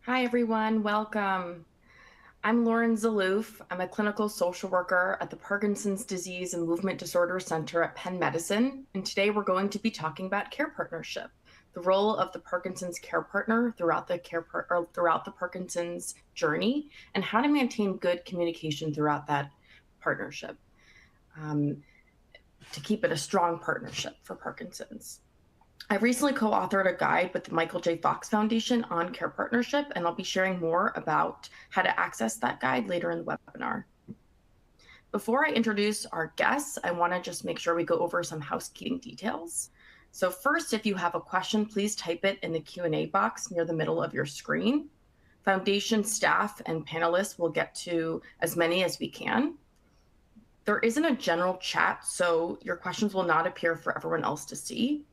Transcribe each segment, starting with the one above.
Hi, everyone. Welcome. I'm Lauren Zaloof. I'm a clinical social worker at the Parkinson's Disease and Movement Disorder Center at Penn Medicine. And today we're going to be talking about care partnership, the role of the Parkinson's care partner throughout the Parkinson's journey, and how to maintain good communication throughout that partnership um, to keep it a strong partnership for Parkinson's. I recently co-authored a guide with the Michael J. Fox Foundation on care partnership, and I'll be sharing more about how to access that guide later in the webinar. Before I introduce our guests, I want to just make sure we go over some housekeeping details. So first, if you have a question, please type it in the Q&A box near the middle of your screen. Foundation staff and panelists will get to as many as we can. There isn't a general chat, so your questions will not appear for everyone else to see.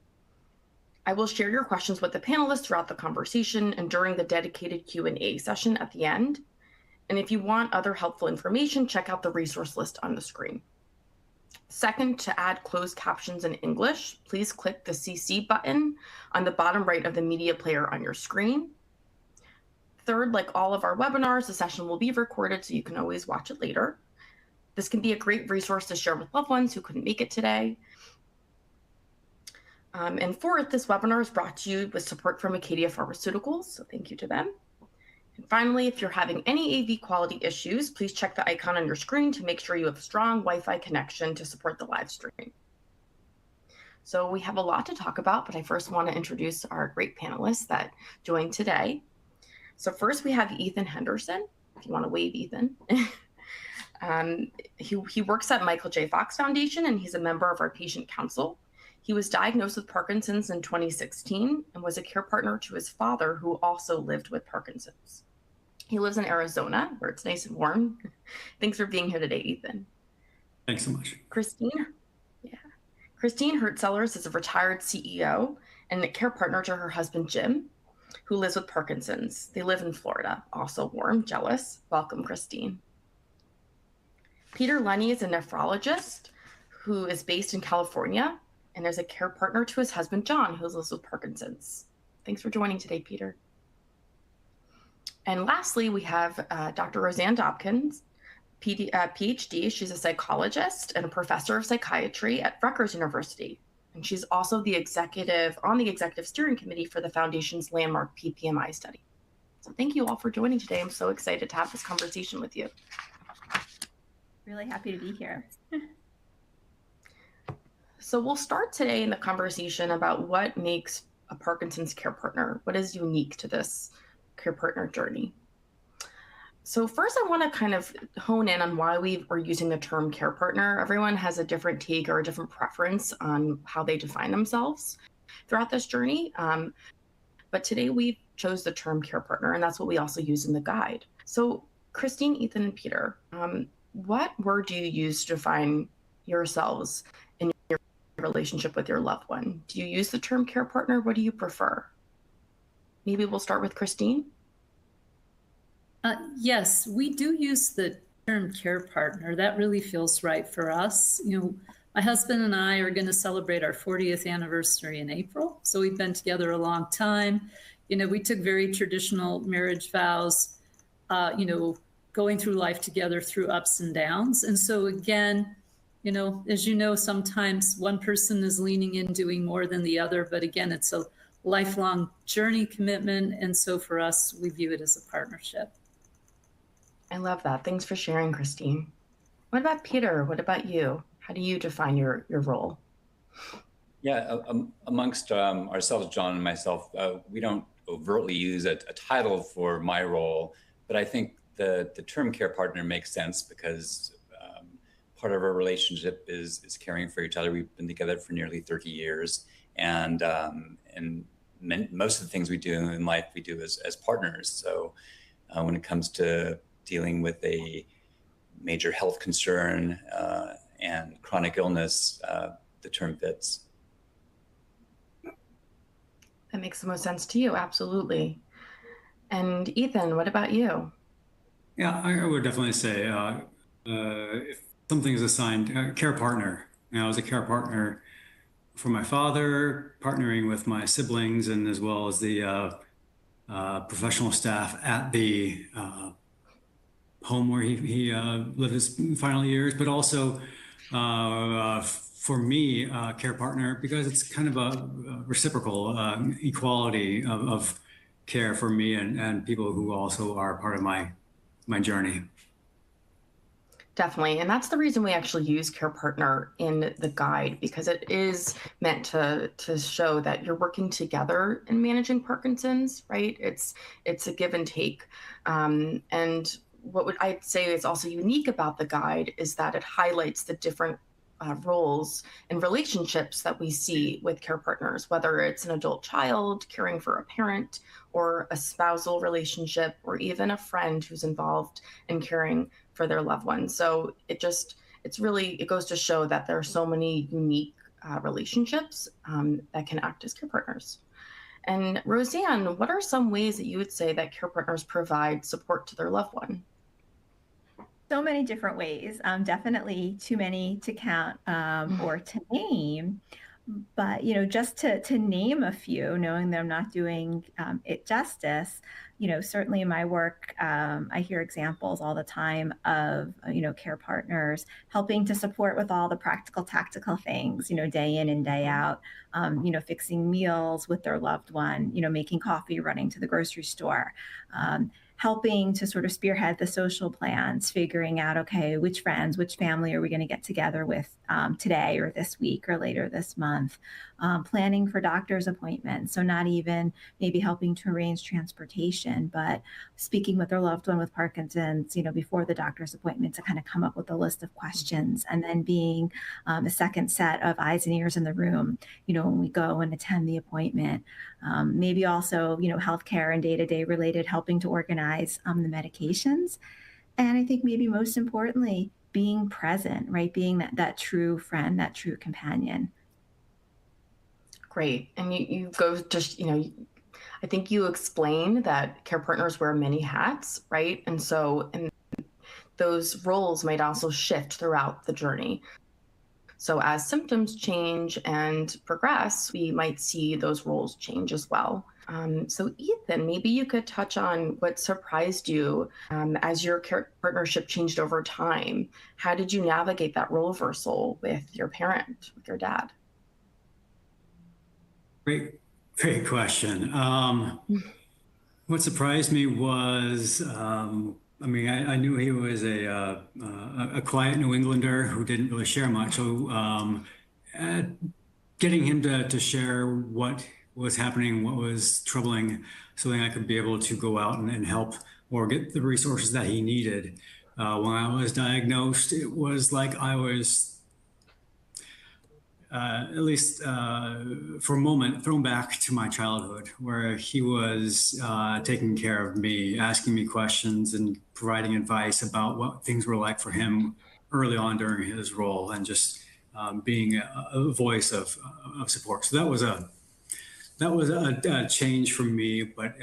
I will share your questions with the panelists throughout the conversation and during the dedicated Q&A session at the end. And if you want other helpful information, check out the resource list on the screen. Second, to add closed captions in English, please click the CC button on the bottom right of the media player on your screen. Third, like all of our webinars, the session will be recorded so you can always watch it later. This can be a great resource to share with loved ones who couldn't make it today. And fourth, this webinar is brought to you with support from Acadia Pharmaceuticals, so thank you to them. And finally, if you're having any AV quality issues, please check the icon on your screen to make sure you have a strong Wi-Fi connection to support the live stream. So we have a lot to talk about, but I first want to introduce our great panelists that joined today. So first we have Ethan Henderson, if you want to wave, Ethan. He works at Michael J. Fox Foundation, and he's a member of our patient council. He was diagnosed with Parkinson's in 2016 and was a care partner to his father, who also lived with Parkinson's. He lives in Arizona, where it's nice and warm. Thanks for being here today, Ethan. Thanks so much. Christine Hertzellers is a retired CEO and a care partner to her husband, Jim, who lives with Parkinson's. They live in Florida, also warm, jealous. Welcome, Christine. Peter Lenny is a nephrologist who is based in California and is a care partner to his husband, John, who lives with Parkinson's. Thanks for joining today, Peter. And lastly, we have Dr. Roseanne Dobkins, PhD. She's a psychologist and a professor of psychiatry at Rutgers University. And she's also on the executive steering committee for the Foundation's landmark PPMI study. So thank you all for joining today. I'm so excited to have this conversation with you. Really happy to be here. So we'll start today in the conversation about what makes a Parkinson's care partner, what is unique to this care partner journey. So first I want to kind of hone in on why we are using the term care partner. Everyone has a different take or a different preference on how they define themselves throughout this journey. But today we chose the term care partner, and that's what we also use in the guide. So Christine, Ethan, and Peter, what word do you use to define yourselves in your relationship with your loved one? Do you use the term care partner? What do you prefer? Maybe we'll start with Christine. Yes, we do use the term care partner. That really feels right for us. You know, my husband and I are going to celebrate our 40th anniversary in April. So we've been together a long time. You know, we took very traditional marriage vows, going through life together through ups and downs. And so again, you know, as you know, sometimes one person is leaning in doing more than the other, but again, it's a lifelong journey commitment. And so for us, we view it as a partnership. I love that. Thanks for sharing, Christine. What about Peter? What about you? How do you define your role? Yeah, amongst ourselves, John and myself, we don't overtly use a title for my role, but I think the term care partner makes sense because part of our relationship is caring for each other. We've been together for nearly 30 years, and most of the things we do in life, we do as partners. So when it comes to dealing with a major health concern and chronic illness, the term fits. That makes the most sense to you, absolutely. And Ethan, what about you? Yeah, I would definitely say if something is assigned, care partner. You know, I was a care partner for my father, partnering with my siblings, and as well as the professional staff at the home where he lived his final years, but also for me, care partner, because it's kind of a reciprocal equality of care for me and people who also are part of my journey. Definitely. And that's the reason we actually use Care Partner in the guide, because it is meant to show that you're working together in managing Parkinson's, right? It's a give and take. And what would I'd say is also unique about the guide is that it highlights the different roles and relationships that we see with care partners, whether it's an adult child caring for a parent, or a spousal relationship, or even a friend who's involved in caring for their loved ones. So it goes to show that there are so many unique relationships that can act as care partners. And Roseanne, what are some ways that you would say that care partners provide support to their loved one? So many different ways, definitely too many to count or to name. But, just to name a few, knowing that I'm not doing it justice, certainly in my work, I hear examples all the time of, care partners helping to support with all the practical, tactical things, day in and day out, fixing meals with their loved one, making coffee, running to the grocery store, helping to sort of spearhead the social plans, figuring out, okay, which friends, which family are we going to get together with today or this week or later this month, planning for doctor's appointments. So not even maybe helping to arrange transportation, but speaking with their loved one with Parkinson's, before the doctor's appointment to kind of come up with a list of questions, and then being a second set of eyes and ears in the room, when we go and attend the appointment. Maybe also, healthcare and day-to-day related, helping to organize the medications. And I think maybe most importantly, being present, right? Being that true friend, that true companion. Great. And you go just, I think you explained that care partners wear many hats, right? And those roles might also shift throughout the journey. So as symptoms change and progress, we might see those roles change as well. So Ethan, maybe you could touch on what surprised you as your care partnership changed over time. How did you navigate that role reversal with your parent, with your dad? Great question. What surprised me was, I knew he was a quiet New Englander who didn't really share much. So getting him to share what was happening, what was troubling, so that I could be able to go out and help or get the resources that he needed. When I was diagnosed, it was like I was, at least for a moment, thrown back to my childhood, where he was taking care of me, asking me questions and providing advice about what things were like for him early on during his role, and just being a voice of support. So that was a change for me, but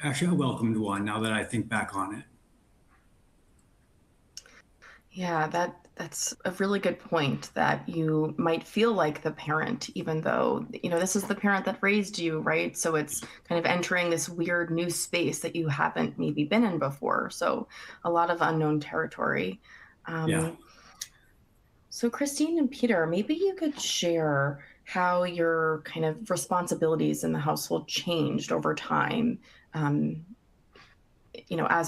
actually a welcomed one now that I think back on it. Yeah, that's a really good point, that you might feel like the parent, even though, this is the parent that raised you, right? So it's kind of entering this weird new space that you haven't maybe been in before. So a lot of unknown territory. Yeah. So Christine and Peter, maybe you could share how your kind of responsibilities in the household changed over time, as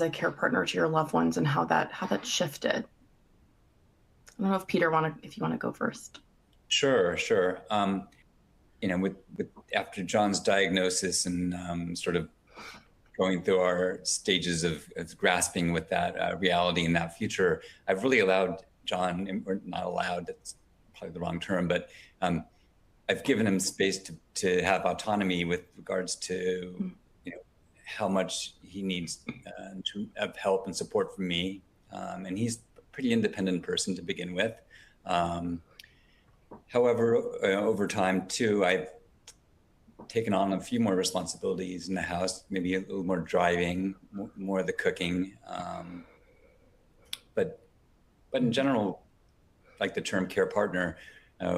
a care partner to your loved ones, and how that shifted. I don't know if Peter if you want to go first. Sure. With after John's diagnosis and sort of going through our stages of grasping with that reality and that future, I've really allowed John, or not allowed, that's probably the wrong term, but I've given him space to have autonomy with regards to how much he needs to have help and support from me, and he's pretty independent person to begin with. However, over time too, I've taken on a few more responsibilities in the house, maybe a little more driving, more of the cooking. But in general, like the term care partner,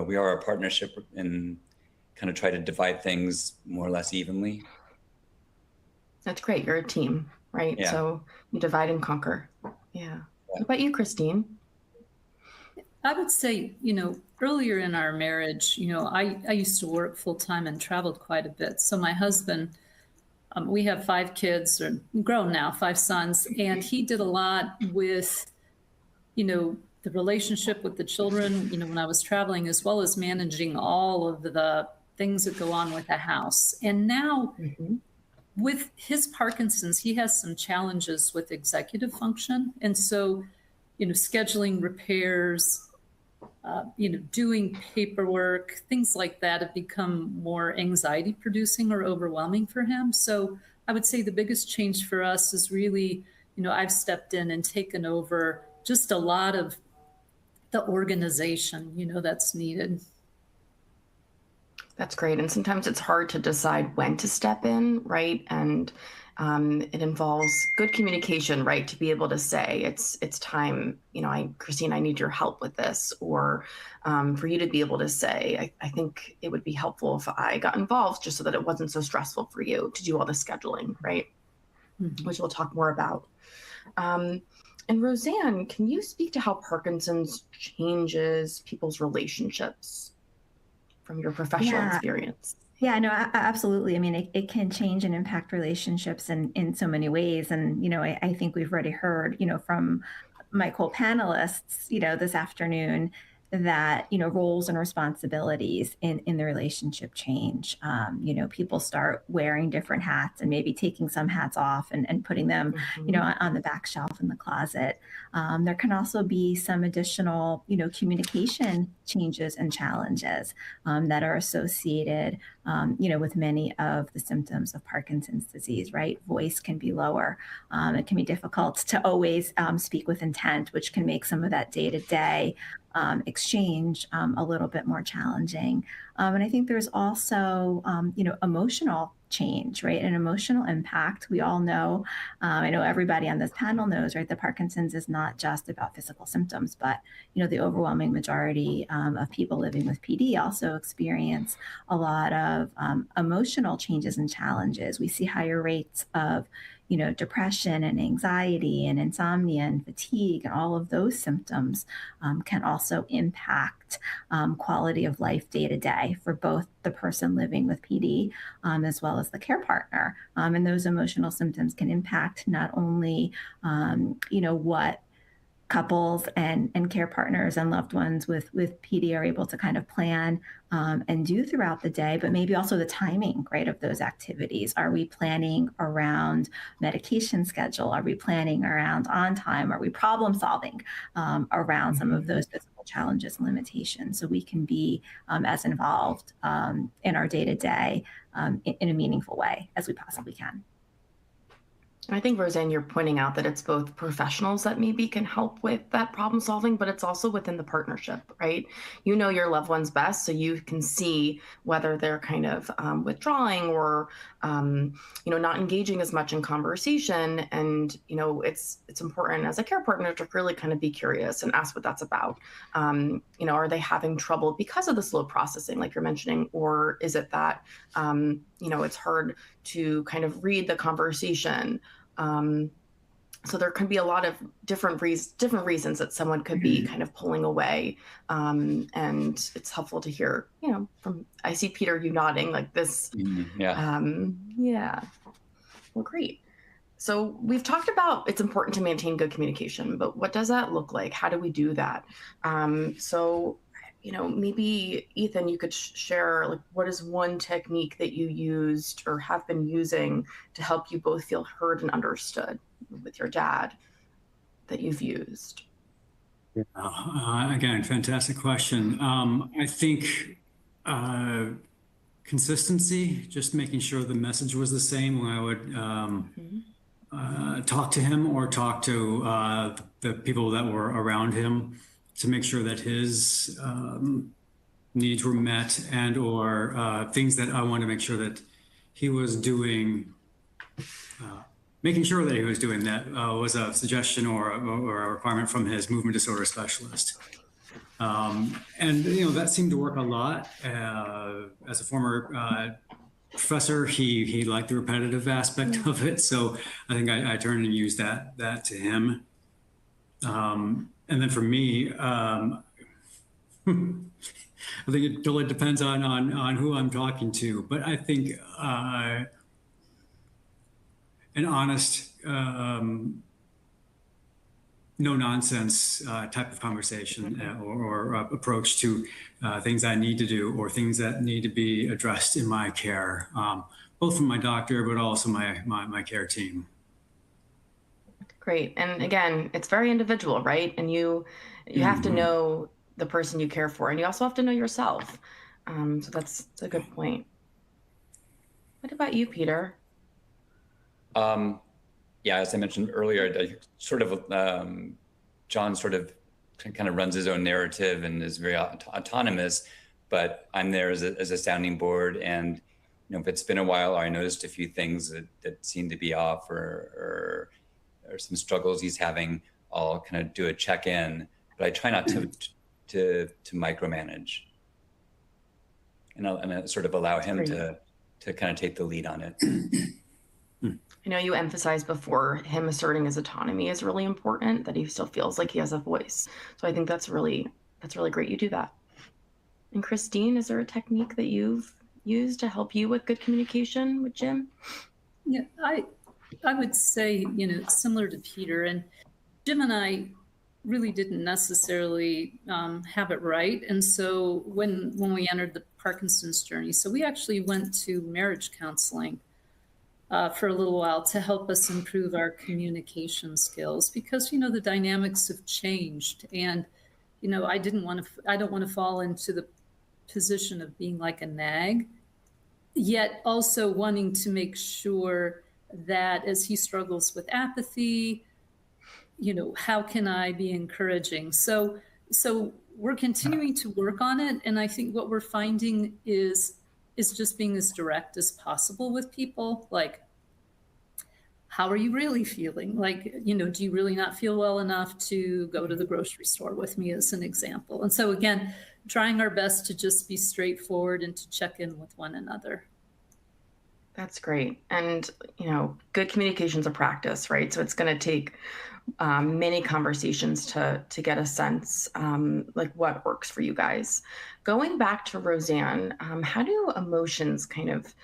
we are a partnership and kind of try to divide things more or less evenly. That's great. You're a team, right? Yeah. So you divide and conquer. Yeah. What about you, Christine? I would say, earlier in our marriage, I used to work full time and traveled quite a bit. So my husband, we have 5 kids, or grown now, 5 sons, and he did a lot with, the relationship with the children, when I was traveling, as well as managing all of the things that go on with the house. And now Mm-hmm. with his Parkinson's, he has some challenges with executive function. And so, scheduling repairs, doing paperwork, things like that have become more anxiety producing or overwhelming for him. So I would say the biggest change for us is really, I've stepped in and taken over just a lot of the organization, that's needed. That's great. And sometimes it's hard to decide when to step in, right? And it involves good communication, right? To be able to say it's time, Christine, I need your help with this, or for you to be able to say, I think it would be helpful if I got involved, just so that it wasn't so stressful for you to do all the scheduling, right? Mm-hmm. Which we'll talk more about. And Roseanne, can you speak to how Parkinson's changes people's relationships from your professional experience? Yeah, no, absolutely. I mean, it can change and impact relationships in so many ways. And, I think we've already heard, from my co-panelists, this afternoon, that, roles and responsibilities in the relationship change. People start wearing different hats and maybe taking some hats off and putting them, Mm-hmm. on the back shelf in the closet. There can also be some additional, communication changes and challenges that are associated, with many of the symptoms of Parkinson's disease, right? Voice can be lower. It can be difficult to always speak with intent, which can make some of that day-to-day exchange a little bit more challenging. And I think there's also, emotional change, right? An emotional impact. We all know, I know everybody on this panel knows, right? That Parkinson's is not just about physical symptoms, but, the overwhelming majority of people living with PD also experience a lot of emotional changes and challenges. We see higher rates of depression and anxiety and insomnia and fatigue, and all of those symptoms can also impact quality of life day to day for both the person living with PD as well as the care partner. And those emotional symptoms can impact not only, what couples and care partners and loved ones with PD are able to kind of plan and do throughout the day, but maybe also the timing, right, of those activities. Are we planning around medication schedule? Are we planning around on time? Are we problem solving around some of those physical challenges and limitations? So we can be as involved in our day-to-day in a meaningful way as we possibly can. I think, Roseanne, you're pointing out that it's both professionals that maybe can help with that problem solving, but it's also within the partnership, right? You know your loved ones best, so you can see whether they're kind of withdrawing or, not engaging as much in conversation. And, it's important as a care partner to really kind of be curious and ask what that's about. Are they having trouble because of the slow processing, like you're mentioning, or is it that, it's hard to kind of read the conversation? So there can be a lot of different reasons that someone could be kind of pulling away. And it's helpful to hear, I see Peter, you nodding like this. Yeah. Yeah. Well, great. So we've talked about it's important to maintain good communication, but what does that look like? How do we do that? Maybe Ethan, you could share, like, what is one technique that you used or have been using to help you both feel heard and understood with your dad that you've used? Again, fantastic question. I think consistency, just making sure the message was the same when I would talk to him or talk to the people that were around him, to make sure that his needs were met, and or things that I wanted to make sure that he was doing, making sure that he was doing that was a suggestion or a requirement from his movement disorder specialist. And that seemed to work a lot. As a former professor. He liked the repetitive aspect of it, so I think I turned and used that to him. And then for me, I think it totally depends on who I'm talking to, but I think an honest, no nonsense type of conversation or approach to things I need to do or things that need to be addressed in my care, both from my doctor, but also my care team. Great. And again, it's very individual, right? And you have to know the person you care for, and you also have to know yourself. So that's a good point. What about you, Peter? Yeah, as I mentioned earlier, sort of John sort of kind of runs his own narrative and is very autonomous, but I'm there as a sounding board. And if it's been a while, or I noticed a few things that seem to be off, or some struggles he's having, I'll kind of do a check-in. But I try not to micromanage, and I sort of allow him to kind of take the lead on it. I know you emphasized before him asserting his autonomy is really important, that he still feels like he has a voice. So I think that's really great you do that. And Christine, is there a technique that you've used to help you with good communication with Jim? Yeah, I would say, similar to Peter, and Jim and I really didn't necessarily have it right. And so when we entered the Parkinson's journey, so we actually went to marriage counseling for a little while to help us improve our communication skills, because the dynamics have changed, and I don't want to fall into the position of being like a nag, yet also wanting to make sure that as he struggles with apathy, how can I be encouraging? So we're continuing to work on it, and I think what we're finding is just being as direct as possible with people. Like, how are you really feeling? Like, do you really not feel well enough to go to the grocery store with me, as an example? And so again, trying our best to just be straightforward and to check in with one another. That's great. And, good communication is a practice, right? So it's going to take many conversations to get a sense like what works for you guys. Going back to Roseanne, how do emotions kind of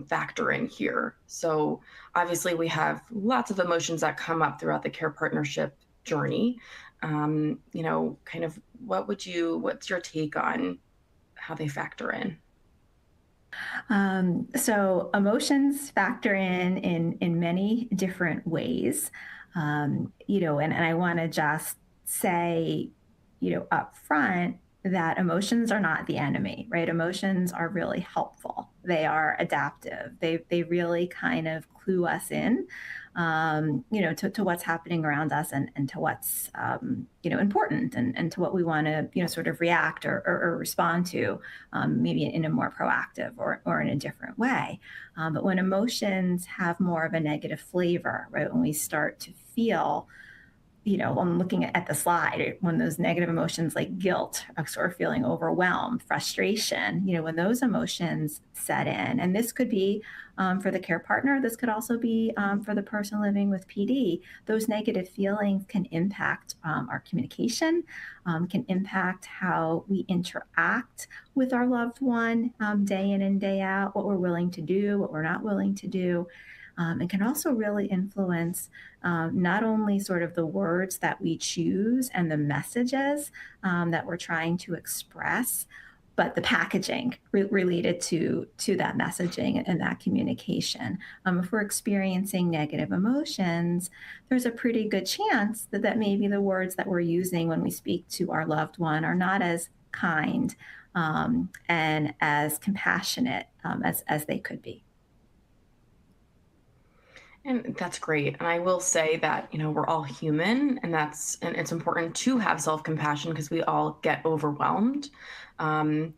factor in here? So obviously we have lots of emotions that come up throughout the care partnership journey. Kind of what's your take on how they factor in? So emotions factor in many different ways. And I want to just say, up front, that emotions are not the enemy, right? Emotions are really helpful. They are adaptive. They really kind of clue us in, to what's happening around us and to what's, important and to what we want to, sort of react or respond to, maybe in a more proactive or in a different way. But when emotions have more of a negative flavor, right? When we start to feel, I'm looking at the slide, when those negative emotions like guilt, or feeling overwhelmed, frustration, when those emotions set in, and this could be for the care partner, this could also be for the person living with PD, those negative feelings can impact our communication, can impact how we interact with our loved one day in and day out, what we're willing to do, what we're not willing to do. And can also really influence not only sort of the words that we choose and the messages that we're trying to express, but the packaging related to that messaging and that communication. If we're experiencing negative emotions, there's a pretty good chance that maybe the words that we're using when we speak to our loved one are not as kind and as compassionate as they could be. And that's great. And I will say that, we're all human, and it's important to have self-compassion because we all get overwhelmed. So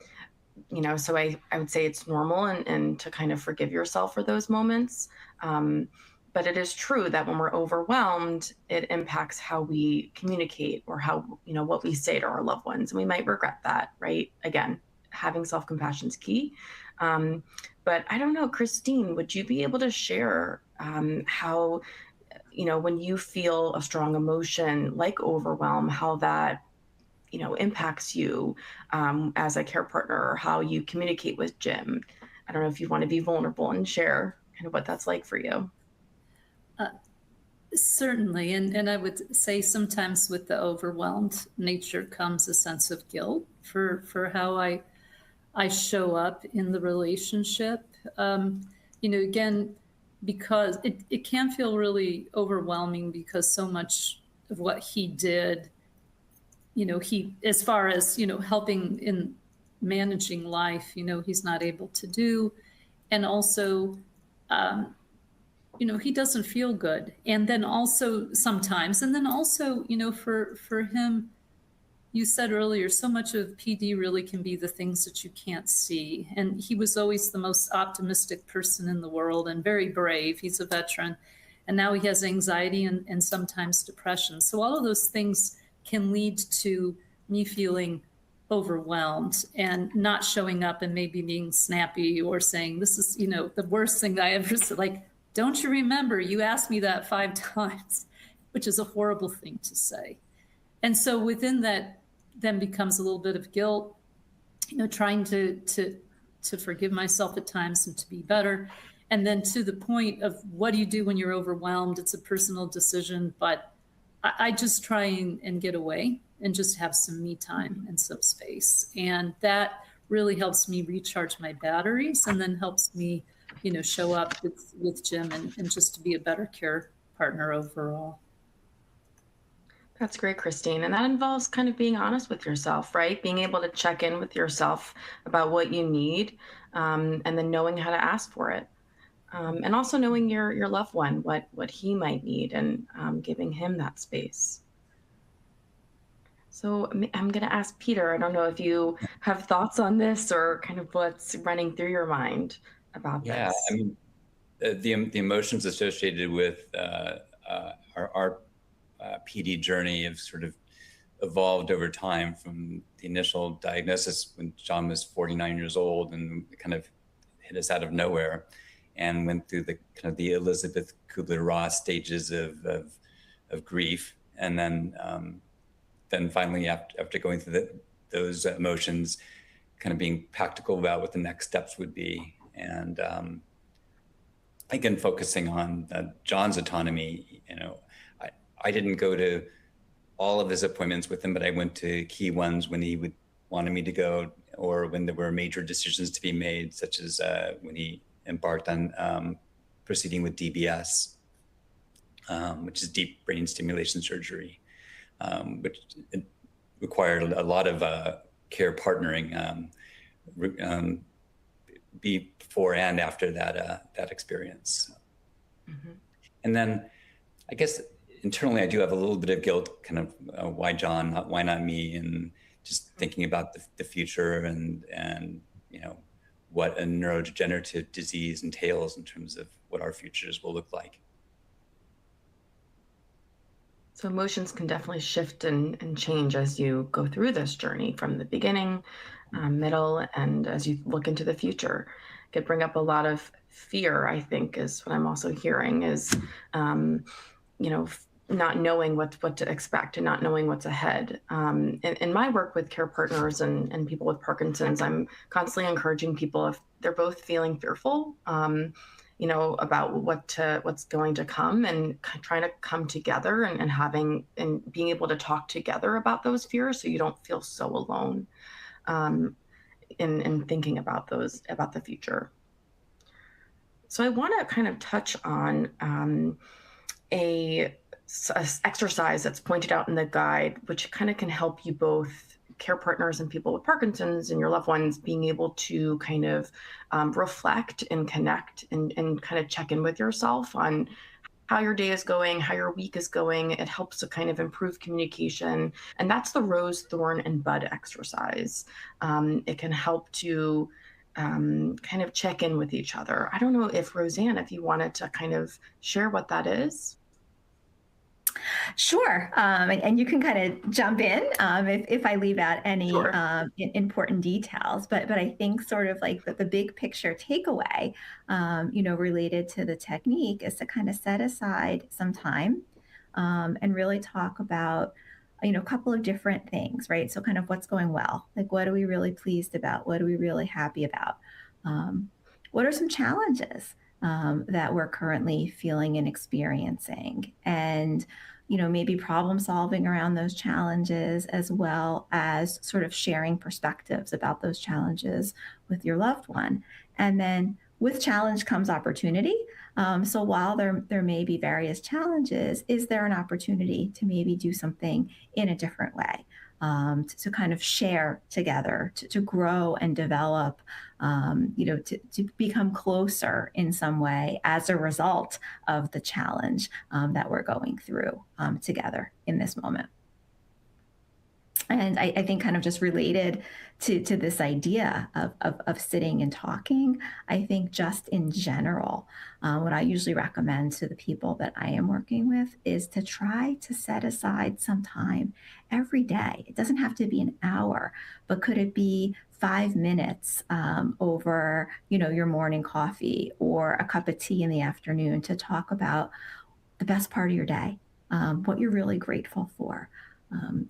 I would say it's normal and to kind of forgive yourself for those moments. But it is true that when we're overwhelmed, it impacts how we communicate or how, what we say to our loved ones. And we might regret that, right? Again, having self-compassion is key. But But I don't know, Christine, would you be able to share how, when you feel a strong emotion like overwhelm, how that, impacts you as a care partner, or how you communicate with Jim? I don't know if you want to be vulnerable and share kind of what that's like for you. Certainly. And I would say sometimes with the overwhelmed nature comes a sense of guilt for how I show up in the relationship. Again, because it can feel really overwhelming because so much of what he did, he, as far as, helping in managing life, he's not able to do. And also, he doesn't feel good. And then also sometimes, and then also, for him, you said earlier, so much of PD really can be the things that you can't see. And he was always the most optimistic person in the world and very brave. He's a veteran. And now he has anxiety and sometimes depression. So all of those things can lead to me feeling overwhelmed and not showing up and maybe being snappy or saying, this is, the worst thing I ever said. Like, don't you remember you asked me that 5 times, which is a horrible thing to say. And so within that then becomes a little bit of guilt, trying to forgive myself at times and to be better. And then to the point of what do you do when you're overwhelmed? It's a personal decision, but I just try and get away and just have some me time and some space. And that really helps me recharge my batteries and then helps me, show up with Jim and just to be a better care partner overall. That's great, Christine. And that involves kind of being honest with yourself, right? Being able to check in with yourself about what you need, and then knowing how to ask for it. And also knowing your loved one, what he might need, and giving him that space. So I'm going to ask Peter, I don't know if you have thoughts on this or kind of what's running through your mind about Yeah, this. I mean, the emotions associated with our PD journey have sort of evolved over time from the initial diagnosis when John was 49 years old and kind of hit us out of nowhere, and went through the kind of the Elizabeth Kubler-Ross stages of grief, and then finally after going through those emotions, kind of being practical about what the next steps would be, and again focusing on John's autonomy. I didn't go to all of his appointments with him, but I went to key ones when he wanted me to go, or when there were major decisions to be made, such as when he embarked on proceeding with DBS, which is deep brain stimulation surgery, which required a lot of care partnering before and after that experience. Mm-hmm. And then I guess internally, I do have a little bit of guilt, kind of why John, why not me, and just thinking about the future and what a neurodegenerative disease entails in terms of what our futures will look like. So emotions can definitely shift and change as you go through this journey from the beginning, middle, and as you look into the future. It could bring up a lot of fear, I think, is what I'm also hearing is, not knowing what to expect and not knowing what's ahead. In my work with care partners and people with Parkinson's, I'm constantly encouraging people, if they're both feeling fearful, about what's going to come, and trying to come together and being able to talk together about those fears, so you don't feel so alone in thinking about the future. So I want to kind of touch on a exercise that's pointed out in the guide, which kind of can help you both, care partners and people with Parkinson's and your loved ones, being able to kind of reflect and connect and kind of check in with yourself on how your day is going, how your week is going. It helps to kind of improve communication. And that's the rose, thorn, and bud exercise. It can help to kind of check in with each other. I don't know if Roseanne, if you wanted to kind of share what that is. Sure. And you can kind of jump in if I leave out any Sure. important details. But I think sort of like the big picture takeaway, related to the technique is to kind of set aside some time and really talk about, a couple of different things, right? So kind of what's going well, like what are we really pleased about? What are we really happy about? Um, what are some challenges that we're currently feeling and experiencing? And maybe problem solving around those challenges, as well as sort of sharing perspectives about those challenges with your loved one. And then with challenge comes opportunity. So while there may be various challenges, is there an opportunity to maybe do something in a different way? To kind of share together, to grow and develop, to become closer in some way as a result of the challenge that we're going through together in this moment. And I think kind of just related to this idea of sitting and talking, I think just in general, what I usually recommend to the people that I am working with is to try to set aside some time every day. It doesn't have to be an hour, but could it be 5 minutes over, your morning coffee or a cup of tea in the afternoon to talk about the best part of your day, what you're really grateful for,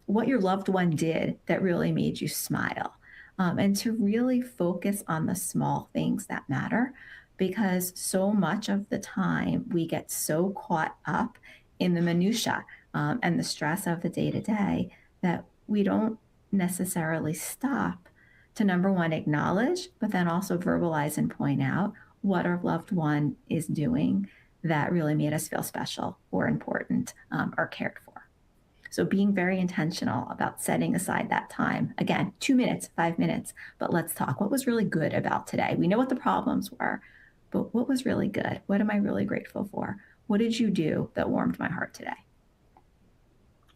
what your loved one did that really made you smile, and to really focus on the small things that matter, because so much of the time we get so caught up in the minutia and the stress of the day to day that we don't necessarily stop to, number one, acknowledge, but then also verbalize and point out what our loved one is doing that really made us feel special or important or cared for. So being very intentional about setting aside that time. Again, 2 minutes, 5 minutes, but let's talk. What was really good about today? We know what the problems were, but what was really good? What am I really grateful for? What did you do that warmed my heart today?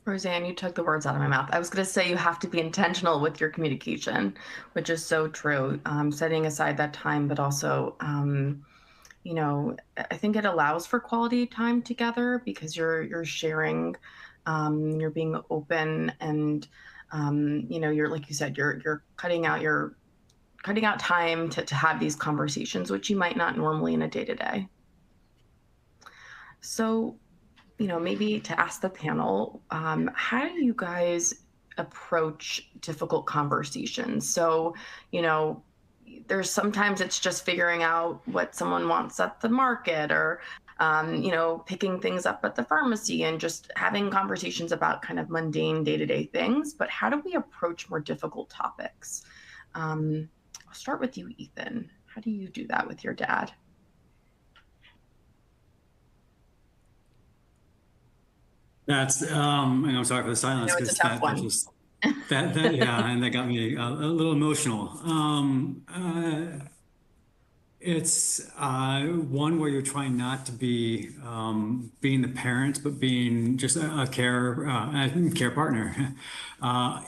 Roseanne, you took the words out of my mouth. I was going to say you have to be intentional with your communication, which is so true. Setting aside that time, but also, I think it allows for quality time together because you're sharing, you're being open, and you're, like you said, you're cutting out time to have these conversations, which you might not normally in a day to day. So, maybe to ask the panel, how do you guys approach difficult conversations? So, there's sometimes it's just figuring out what someone wants at the market, or, picking things up at the pharmacy and just having conversations about kind of mundane day-to-day things. But how do we approach more difficult topics? I'll start with you, Ethan. How do you do that with your dad? That's, and I'm sorry for the silence, I know it's a because tough one. yeah, and that got me a little emotional. It's one where you're trying not to be being the parent, but being just a care partner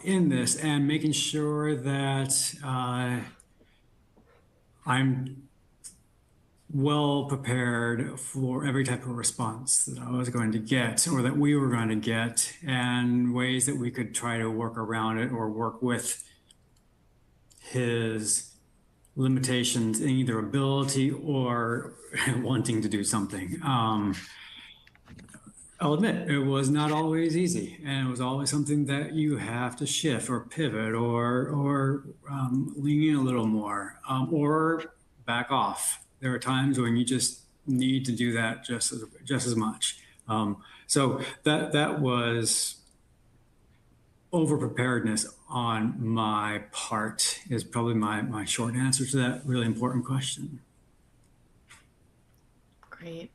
in this, and making sure that I'm well prepared for every type of response that I was going to get, or that we were going to get, and ways that we could try to work around it or work with his limitations in either ability or wanting to do something. I'll admit, it was not always easy, and it was always something that you have to shift or pivot or lean in a little more or back off. There are times when you just need to do that just as much. So that was over preparedness on my part, is probably my short answer to that really important question. Great.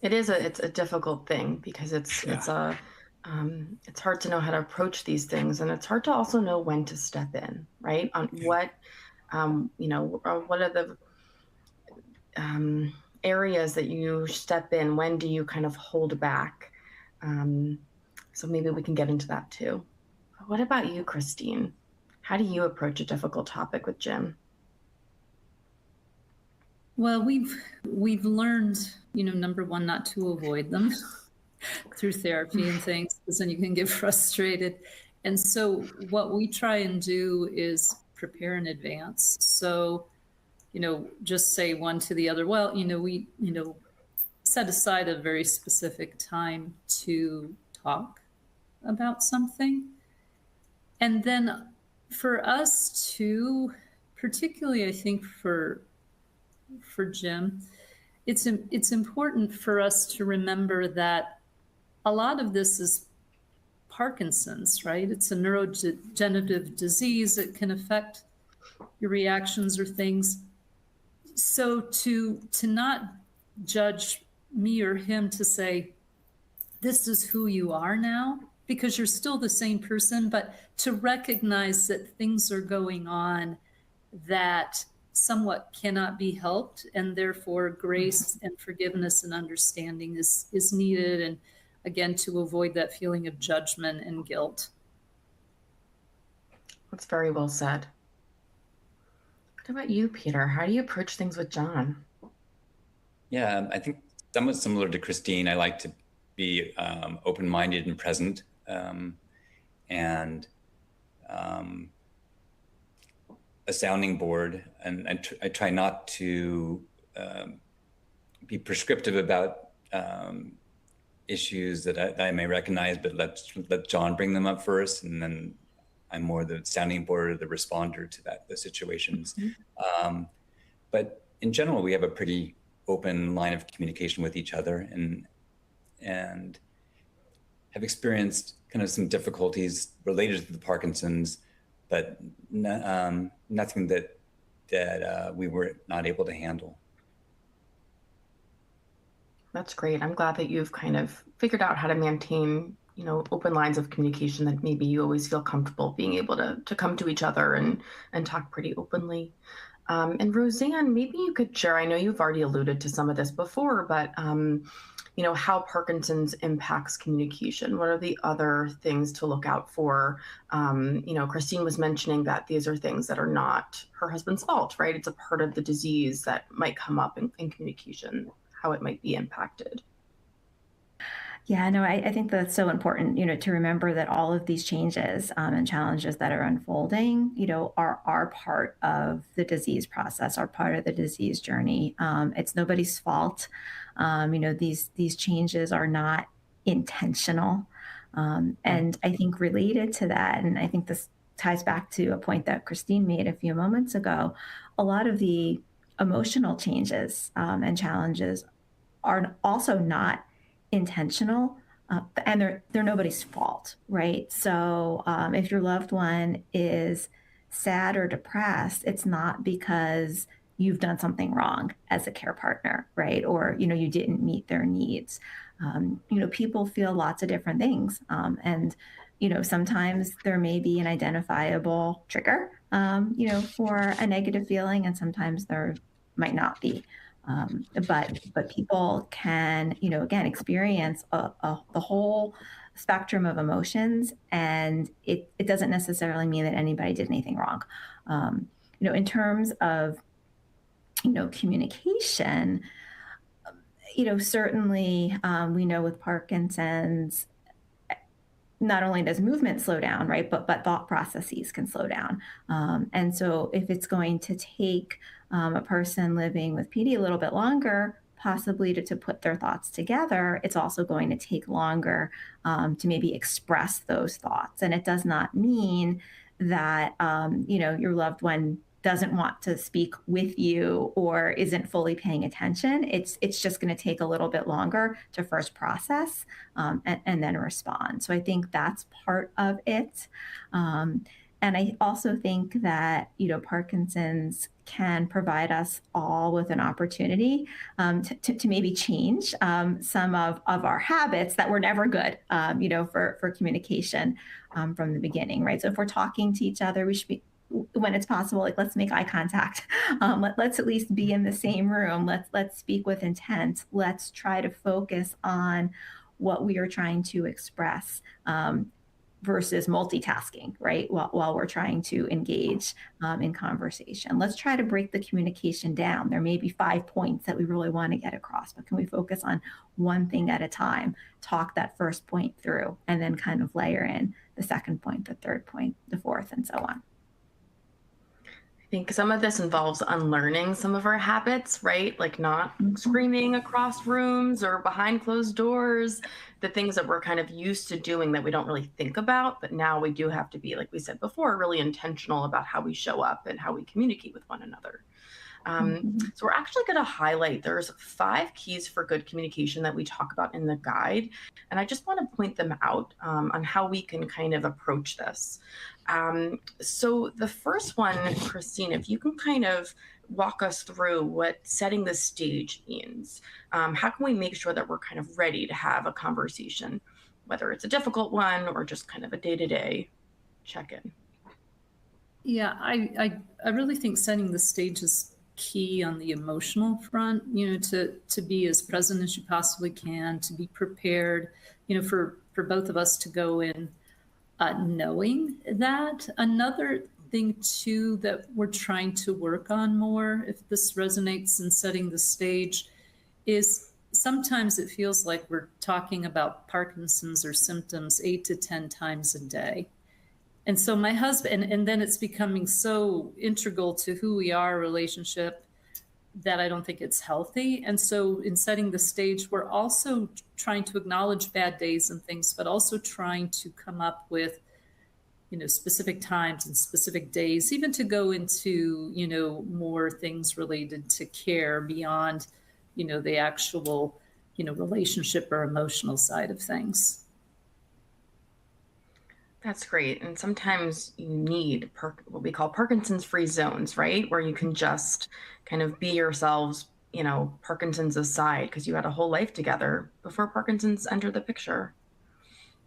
It's a difficult thing because it's hard to know how to approach these things, and it's hard to also know when to step in, right? On what what are the areas that you step in? When do you kind of hold back? So maybe we can get into that too. What about you, Christine? How do you approach a difficult topic with Jim? Well, we've learned, number one, not to avoid them. through therapy and things, because then you can get frustrated. And so what we try and do is prepare in advance. So, just say one to the other, well, we, set aside a very specific time to talk about something. And then for us too, particularly I think for Jim, it's important for us to remember that a lot of this is Parkinson's, right? It's a neurodegenerative disease. It can affect your reactions or things. So to not judge me or him to say, this is who you are now, because you're still the same person, but to recognize that things are going on that somewhat cannot be helped, and therefore grace and forgiveness and understanding is needed. And again, to avoid that feeling of judgment and guilt. That's very well said. What about you, Peter? How do you approach things with John? Yeah, I think somewhat similar to Christine. I like to be open-minded and present, and a sounding board. And I try not to be prescriptive about issues that I may recognize, but let John bring them up first, and then I'm more the sounding board or the responder to the situations. Mm-hmm. But in general, we have a pretty open line of communication with each other, and have experienced kind of some difficulties related to the Parkinson's, but nothing that we were not able to handle. That's great. I'm glad that you've kind of figured out how to maintain, open lines of communication, that maybe you always feel comfortable being able to come to each other and talk pretty openly. And Roseanne, maybe you could share, I know you've already alluded to some of this before, but how Parkinson's impacts communication. What are the other things to look out for? Christine was mentioning that these are things that are not her husband's fault, right? It's a part of the disease that might come up in communication, how it might be impacted. Yeah, no, I think that's so important, to remember that all of these changes and challenges that are unfolding, are part of the disease process, are part of the disease journey. It's nobody's fault. These changes are not intentional. And I think related to that, and I think this ties back to a point that Christine made a few moments ago, a lot of the emotional changes and challenges are also not intentional, and they're nobody's fault, right? So if your loved one is sad or depressed, it's not because you've done something wrong as a care partner, right? Or you didn't meet their needs. People feel lots of different things, and sometimes there may be an identifiable trigger, for a negative feeling, and sometimes there might not be. But people can, again, experience the whole spectrum of emotions, and it doesn't necessarily mean that anybody did anything wrong. In terms of, communication, certainly we know with Parkinson's, not only does movement slow down, right, but thought processes can slow down. And so if it's going to take a person living with PD a little bit longer, possibly to put their thoughts together, it's also going to take longer to maybe express those thoughts. And it does not mean that, your loved one doesn't want to speak with you or isn't fully paying attention. It's just going to take a little bit longer to first process and then respond. So I think that's part of it. And I also think that, Parkinson's can provide us all with an opportunity to maybe change some of our habits that were never good, for communication from the beginning, right? So if we're talking to each other, we should be, when it's possible, like, let's make eye contact. Let's at least be in the same room. Let's speak with intent. Let's try to focus on what we are trying to express. versus multitasking, right? While we're trying to engage in conversation. Let's try to break the communication down. There may be 5 points that we really want to get across, but can we focus on one thing at a time, talk that first point through, and then kind of layer in the second point, the third point, the fourth, and so on. I think some of this involves unlearning some of our habits, right? Like not screaming across rooms or behind closed doors, the things that we're kind of used to doing that we don't really think about. But now we do have to be, like we said before, really intentional about how we show up and how we communicate with one another. So we're actually going to highlight, there's 5 keys for good communication that we talk about in the guide. And I just want to point them out on how we can kind of approach this. So the first one, Christine, if you can kind of walk us through what setting the stage means. How can we make sure that we're kind of ready to have a conversation, whether it's a difficult one or just kind of a day-to-day check-in? Yeah, I really think setting the stage is key on the emotional front, to be as present as you possibly can, to be prepared, for both of us to go in knowing that. Another thing too that we're trying to work on more, if this resonates in setting the stage, is sometimes it feels like we're talking about Parkinson's or symptoms 8 to 10 times a day. And so my husband, and then it's becoming so integral to who we are, relationship, that I don't think it's healthy. And so in setting the stage, we're also trying to acknowledge bad days and things, but also trying to come up with, specific times and specific days, even to go into, more things related to care beyond, the actual, relationship or emotional side of things. That's great. And sometimes you need what we call Parkinson's free zones, right? Where you can just kind of be yourselves, Parkinson's aside, because you had a whole life together before Parkinson's entered the picture.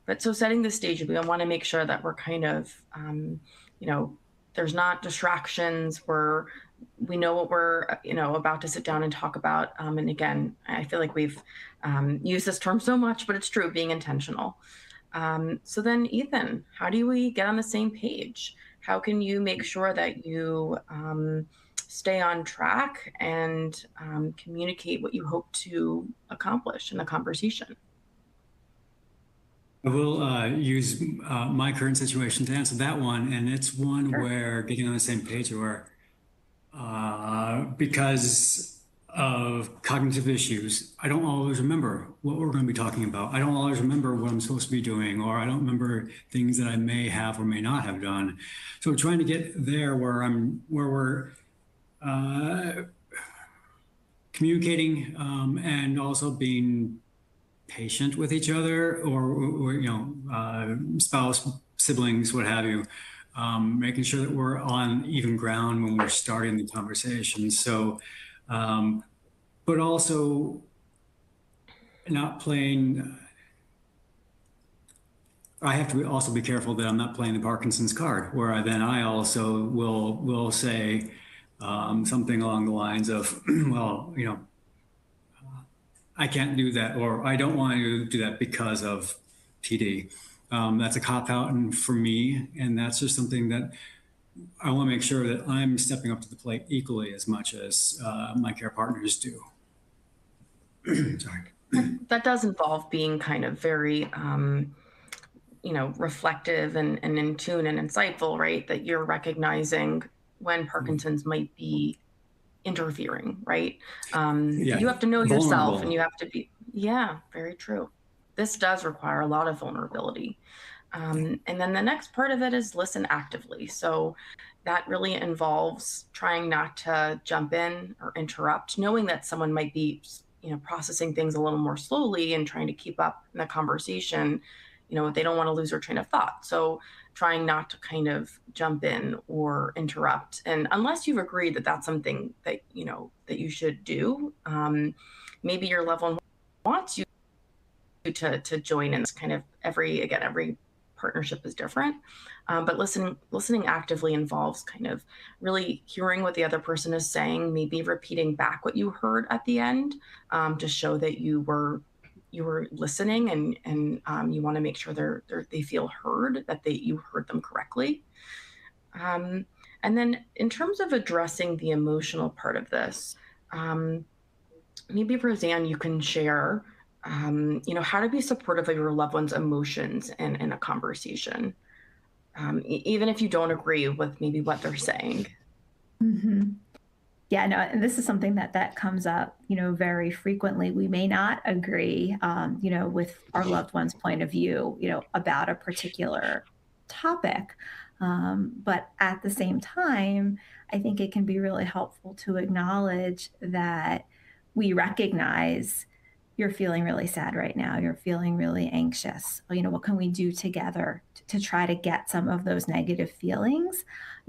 But so setting the stage, we want to make sure that we're kind of, there's not distractions. We know what we're, about to sit down and talk about. And again, I feel like we've used this term so much, but it's true, being intentional. So then, Ethan, how do we get on the same page? How can you make sure that you stay on track and communicate what you hope to accomplish in the conversation? I will use my current situation to answer that one. And it's one Sure. where getting on the same page, where because of cognitive issues, I don't always remember what we're going to be talking about. I don't always remember what I'm supposed to be doing, or I don't remember things that I may have or may not have done. So we're trying to get there where we're communicating and also being patient with each other, or spouse, siblings, what have you. Making sure that we're on even ground when we're starting the conversation. So, but also not playing. I have to also be careful that I'm not playing the Parkinson's card, where I also will say something along the lines of, well, I can't do that, or I don't want to do that because of PD. That's a cop out and for me, and that's just something that I want to make sure that I'm stepping up to the plate equally as much as my care partners do. Sorry. That does involve being kind of very, reflective and in tune and insightful, right? That you're recognizing when Parkinson's might be interfering, right? You have to know yourself, and you have to be, very true. This does require a lot of vulnerability. And then the next part of it is listen actively. So that really involves trying not to jump in or interrupt, knowing that someone might be, processing things a little more slowly and trying to keep up in the conversation. They don't want to lose their train of thought. So trying not to kind of jump in or interrupt. And unless you've agreed that that's something that, that you should do, maybe your loved one wants you to join in. This kind of every partnership is different. But listening actively involves kind of really hearing what the other person is saying, maybe repeating back what you heard at the end, to show that you were you were listening, and you want to make sure they feel heard, that you heard them correctly. And then in terms of addressing the emotional part of this, maybe Roseanne, you can share, how to be supportive of your loved one's emotions in a conversation, even if you don't agree with maybe what they're saying. Mm-hmm. Yeah, no, and this is something that comes up, very frequently. We may not agree, with our loved one's point of view, about a particular topic. But at the same time, I think it can be really helpful to acknowledge that we recognize you're feeling really sad right now. You're feeling really anxious. What can we do together to try to get some of those negative feelings,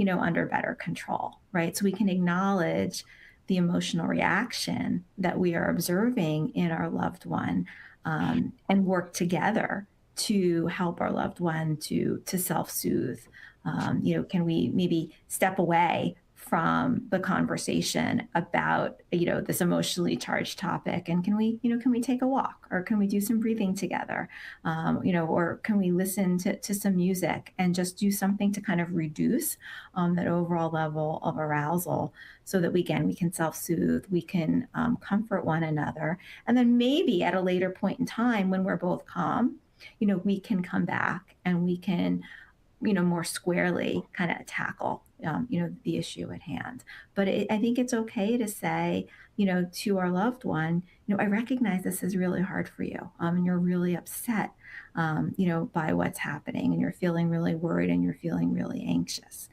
under better control, right? So we can acknowledge the emotional reaction that we are observing in our loved one, and work together to help our loved one to self-soothe. Can we maybe step away from the conversation about, this emotionally charged topic, and can we take a walk, or can we do some breathing together, or can we listen to some music and just do something to kind of reduce that overall level of arousal, so that we can self-soothe, we can comfort one another, and then maybe at a later point in time when we're both calm, we can come back and we can more squarely kind of tackle, the issue at hand. But I think it's okay to say, to our loved one, I recognize this is really hard for you, and you're really upset, by what's happening, and you're feeling really worried, and you're feeling really anxious.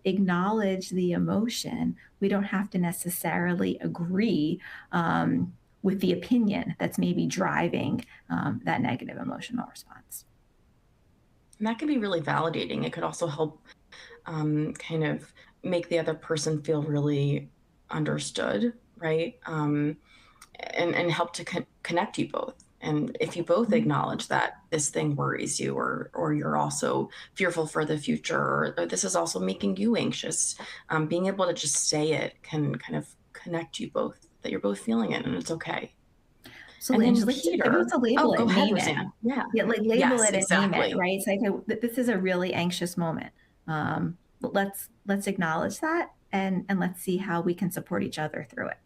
Acknowledge the emotion. We don't have to necessarily agree with the opinion that's maybe driving that negative emotional response. And that can be really validating. It could also help kind of make the other person feel really understood, right? And help to connect you both. And if you both acknowledge that this thing worries you, or you're also fearful for the future, or this is also making you anxious, being able to just say it can kind of connect you both, that you're both feeling it, and it's okay. So And then Peter, Peter, to label go it, ahead, name it. Roseanne. Yeah. Yeah, like label Yes, it and name exactly. it, right? It's like, okay, this is a really anxious moment. Let's acknowledge that, and let's see how we can support each other through it.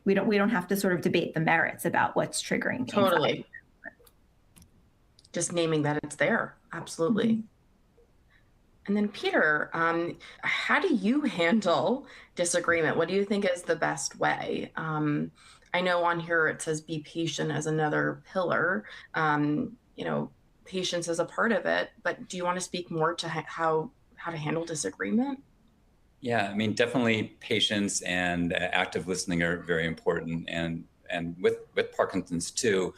We don't have to sort of debate the merits about what's triggering the anxiety. Totally. Just naming that it's there. Absolutely. Mm-hmm. And then Peter, how do you handle disagreement? What do you think is the best way? I know on here it says be patient as another pillar. Patience is a part of it, but do you want to speak more to how to handle disagreement? Yeah, I mean, definitely patience and active listening are very important. And with Parkinson's too,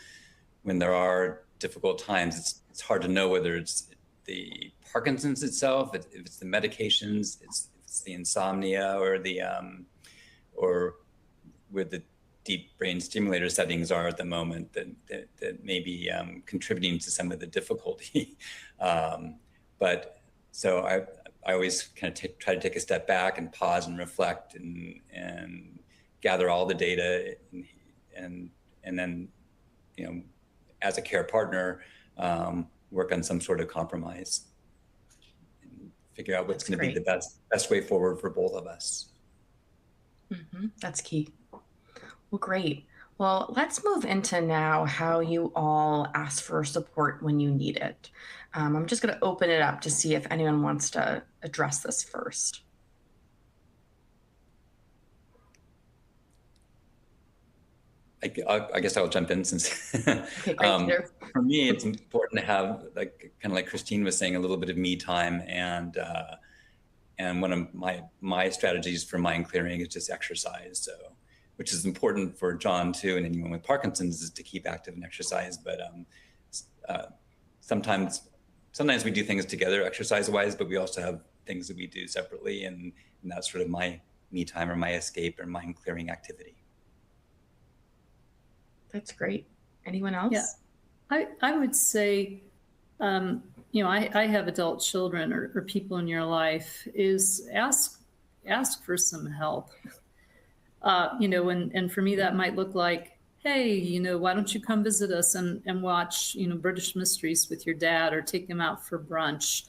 when there are difficult times, it's hard to know whether it's the Parkinson's itself, if it's the medications, if it's the insomnia, or or where the deep brain stimulator settings are at the moment that may be contributing to some of the difficulty. But so I always kind of try to take a step back and pause and reflect and gather all the data, and then, as a care partner, work on some sort of compromise and figure out what's going to be the best way forward for both of us. Mm-hmm. That's key. Well, great. Well, let's move into now how you all ask for support when you need it. I'm just going to open it up to see if anyone wants to address this first. I guess I'll jump in since okay, great, for me, it's important to have, kind of like Christine was saying, a little bit of me time, and one of my strategies for mind clearing is just exercise. So, which is important for John too, and anyone with Parkinson's, is to keep active and exercise. But sometimes we do things together exercise-wise, but we also have things that we do separately, and that's sort of my me time or my escape or mind clearing activity. That's great. Anyone else? Yeah, I would say, I have adult children or people in your life, is ask for some help. And for me, that might look like hey, why don't you come visit us and watch, British mysteries with your dad, or take them out for brunch.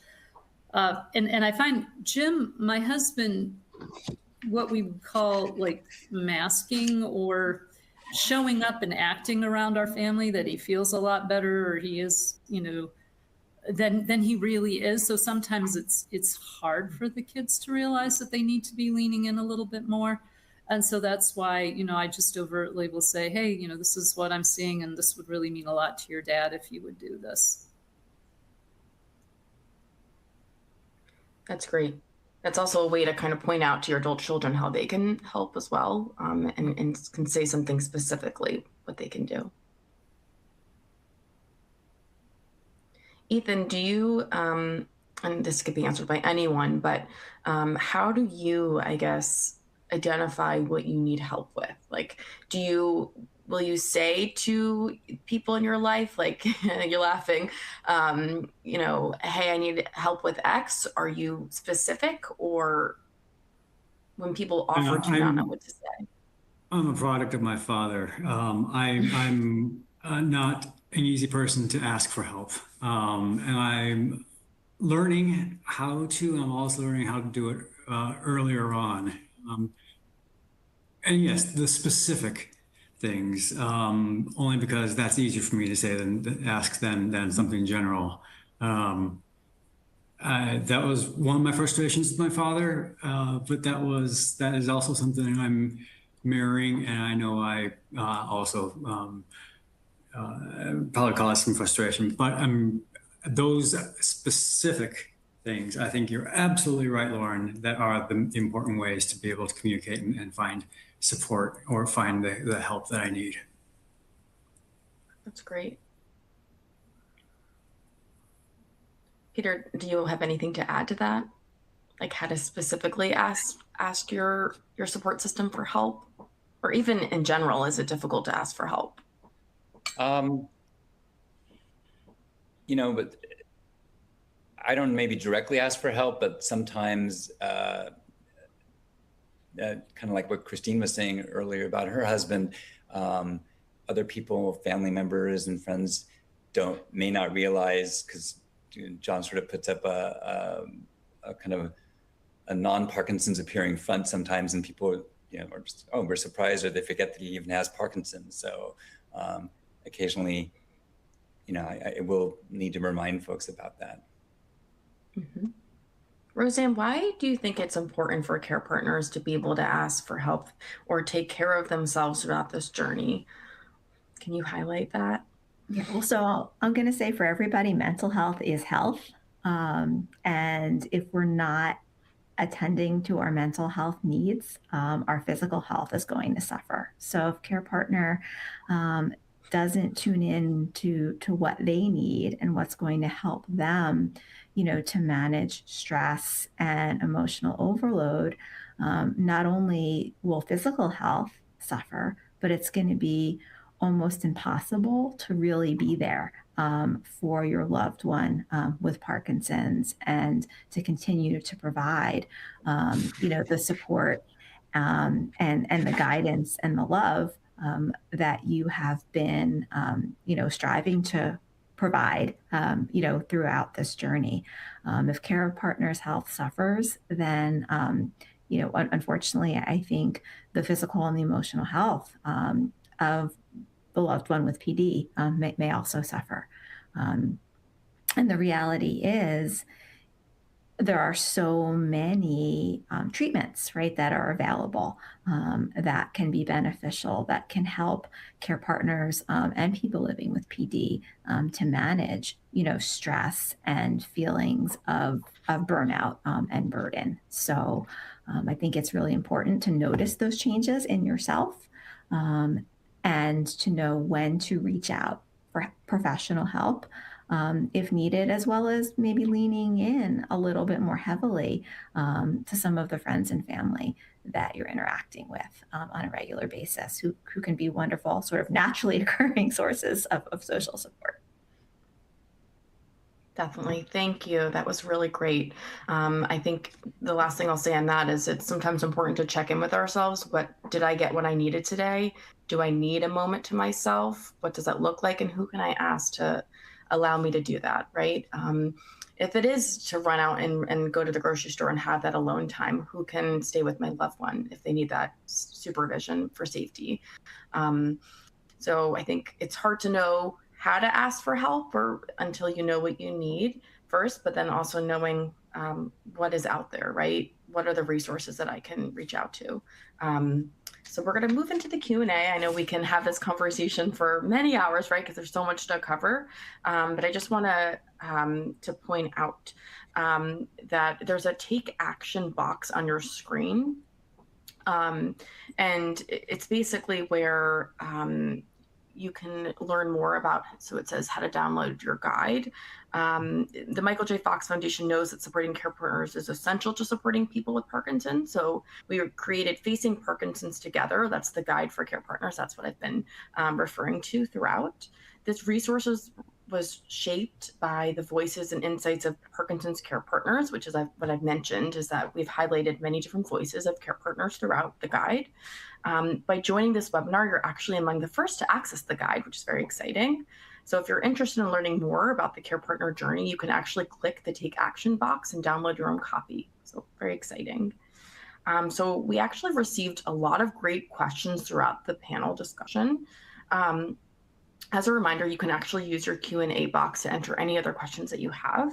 And I find Jim, my husband, what we would call like masking or showing up and acting around our family, that he feels a lot better, or he is, than he really is. So sometimes it's hard for the kids to realize that they need to be leaning in a little bit more. And so that's why, I just overtly will say, hey, this is what I'm seeing, and this would really mean a lot to your dad if you would do this. That's great. That's also a way to kind of point out to your adult children how they can help as well, and can say something specifically what they can do. Ethan, do you, and this could be answered by anyone, but how do you, I guess, identify what you need help with? Like, will you say to people in your life, like, you're laughing, hey, I need help with X? Are you specific, or when people offer, do you not know what to say? I'm a product of my father. I'm not an easy person to ask for help. And I'm learning how to, and I'm also learning how to do it earlier on. And yes, the specific things, only because that's easier for me to say than ask than something general. That was one of my frustrations with my father, but that is also something I'm mirroring, and I know I also probably cause some frustration. But those specific things, I think you're absolutely right, Lauren, that are the important ways to be able to communicate and find support or find the help that I need. That's great. Peter, do you have anything to add to that? Like how to specifically ask your support system for help? Or even in general, is it difficult to ask for help? But I don't maybe directly ask for help, but sometimes kind of like what Christine was saying earlier about her husband, other people, family members and friends may not realize, because John sort of puts up a kind of a non-Parkinson's appearing front sometimes, and people, are just, oh, we're surprised, or they forget that he even has Parkinson's. So occasionally, I will need to remind folks about that. Mm-hmm. Roseanne, why do you think it's important for care partners to be able to ask for help or take care of themselves throughout this journey? Can you highlight that? Yeah, well, so I'm going to say for everybody, mental health is health. And if we're not attending to our mental health needs, our physical health is going to suffer. So if care partner doesn't tune in to what they need and what's going to help them, to manage stress and emotional overload, not only will physical health suffer, but it's going to be almost impossible to really be there for your loved one with Parkinson's, and to continue to provide, the support and the guidance and the love that you have been, striving to provide, throughout this journey. If care partners' health suffers, then, unfortunately, I think the physical and the emotional health of the loved one with PD may also suffer. And the reality is, there are so many treatments, right, that are available that can be beneficial, that can help care partners and people living with PD to manage, stress and feelings of burnout and burden. So I think it's really important to notice those changes in yourself and to know when to reach out for professional help if needed, as well as maybe leaning in a little bit more heavily to some of the friends and family that you're interacting with on a regular basis, who can be wonderful, sort of naturally occurring sources of social support. Definitely. Thank you. That was really great. I think the last thing I'll say on that is it's sometimes important to check in with ourselves. What did I get what I needed today? Do I need a moment to myself? What does that look like? And who can I ask to allow me to do that? Right. If it is to run out and go to the grocery store and have that alone time, who can stay with my loved one if they need that supervision for safety? So I think it's hard to know how to ask for help or until you know what you need first, but then also knowing what is out there, right? What are the resources that I can reach out to? So we're going to move into the Q&A. I know we can have this conversation for many hours, right? Because there's so much to cover. But I just want to point out that there's a take action box on your screen. And it's basically where you can learn more about, so it says how to download your guide. The Michael J. Fox Foundation knows that supporting care partners is essential to supporting people with Parkinson's. So we created Facing Parkinson's Together. That's the guide for care partners. That's what I've been referring to throughout. This resource was shaped by the voices and insights of Parkinson's care partners, which is what I've mentioned, is that we've highlighted many different voices of care partners throughout the guide. By joining this webinar, you're actually among the first to access the guide, which is very exciting. So if you're interested in learning more about the care partner journey, you can actually click the Take Action box and download your own copy. So very exciting. So we actually received a lot of great questions throughout the panel discussion. As a reminder, you can actually use your Q&A box to enter any other questions that you have.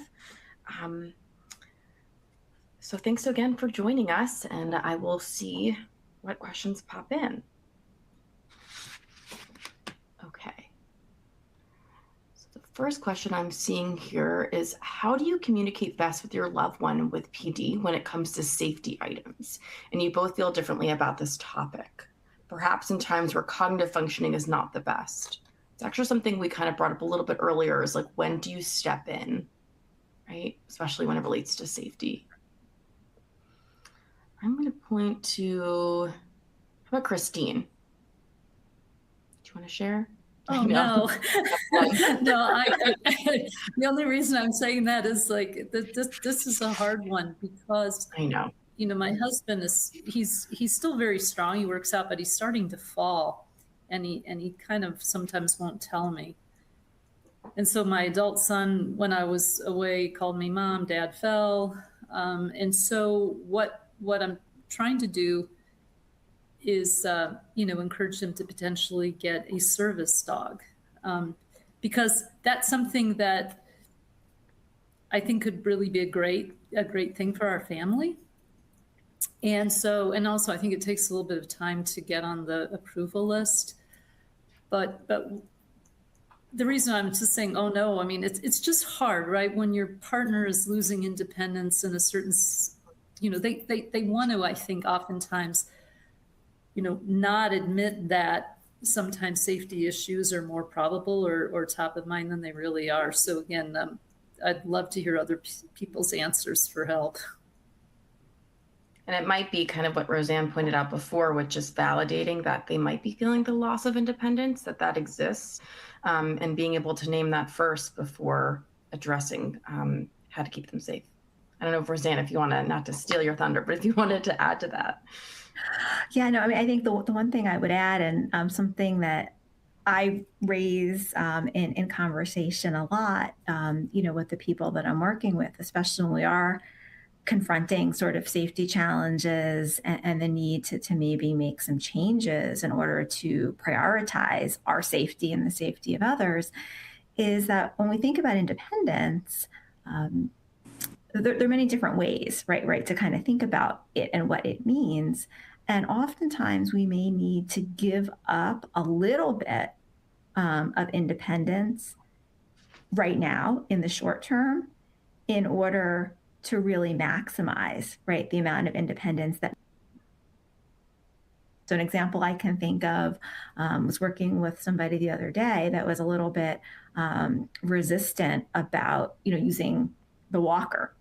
So thanks again for joining us, and I will see what questions pop in. Okay. So the first question I'm seeing here is, how do you communicate best with your loved one with PD when it comes to safety items? And you both feel differently about this topic, perhaps in times where cognitive functioning is not the best. It's actually something we kind of brought up a little bit earlier, is like, when do you step in, right? Especially when it relates to safety. I'm going to point to, how about Christine? Do you want to share? Oh, no. No, the only reason I'm saying that is like, this is a hard one because I know. You know, my husband he's still very strong. He works out, but he's starting to fall. And he kind of sometimes won't tell me. And so my adult son, when I was away, called me, Mom, Dad fell. And so what I'm trying to do is, encourage him to potentially get a service dog, because that's something that I think could really be a great thing for our family. And also I think it takes a little bit of time to get on the approval list. But the reason I'm just saying, oh no, I mean, it's just hard, right? When your partner is losing independence in a certain, they want to, I think, oftentimes, not admit that sometimes safety issues are more probable or top of mind than they really are. So again, I'd love to hear other people's answers for help. And it might be kind of what Roseanne pointed out before, with just validating that they might be feeling the loss of independence, that exists, and being able to name that first before addressing how to keep them safe. I don't know, Roseanne, if you want to, not to steal your thunder, but if you wanted to add to that. Yeah, no, I mean, I think the one thing I would add, and something that I raise in conversation a lot, with the people that I'm working with, especially when we are confronting sort of safety challenges and the need to maybe make some changes in order to prioritize our safety and the safety of others, is that when we think about independence, there are many different ways, right, to kind of think about it and what it means. And oftentimes we may need to give up a little bit of independence right now in the short term in order to really maximize, right, the amount of independence that. So an example I can think of was working with somebody the other day that was a little bit resistant about, using the walker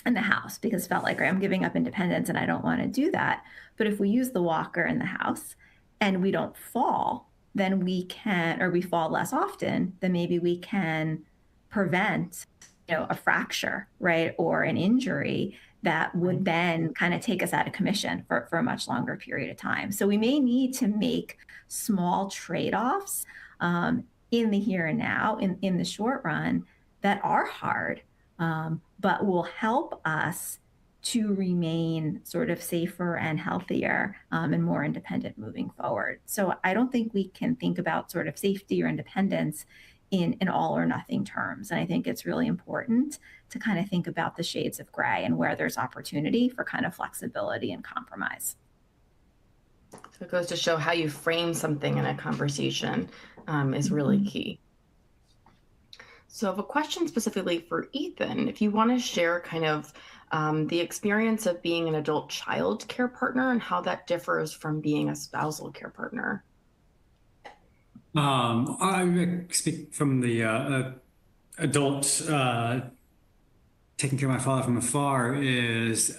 in the house, because felt like, right, I'm giving up independence and I don't want to do that. But if we use the walker in the house and we don't fall, then we can, or we fall less often, then maybe we can prevent a fracture, right, or an injury that would then kind of take us out of commission for a much longer period of time. So we may need to make small trade-offs in the here and now, in the short run, that are hard, but will help us to remain sort of safer and healthier and more independent moving forward. So I don't think we can think about sort of safety or independence in all or nothing terms. And I think it's really important to kind of think about the shades of gray and where there's opportunity for kind of flexibility and compromise. So it goes to show how you frame something in a conversation is really key. So I have a question specifically for Ethan. If you want to share kind of the experience of being an adult child care partner and how that differs from being a spousal care partner. I speak from the adult taking care of my father from afar is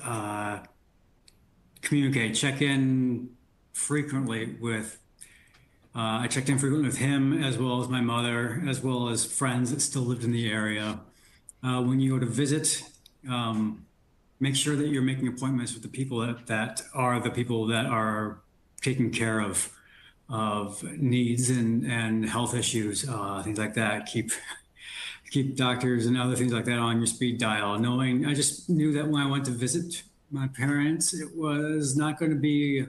communicate, check in frequently with. I checked in frequently with him, as well as my mother, as well as friends that still lived in the area. When you go to visit, make sure that you're making appointments with the people that are the people that are taking care of needs and health issues, things like that. Keep doctors and other things like that on your speed dial. I just knew that when I went to visit my parents, it was not going to be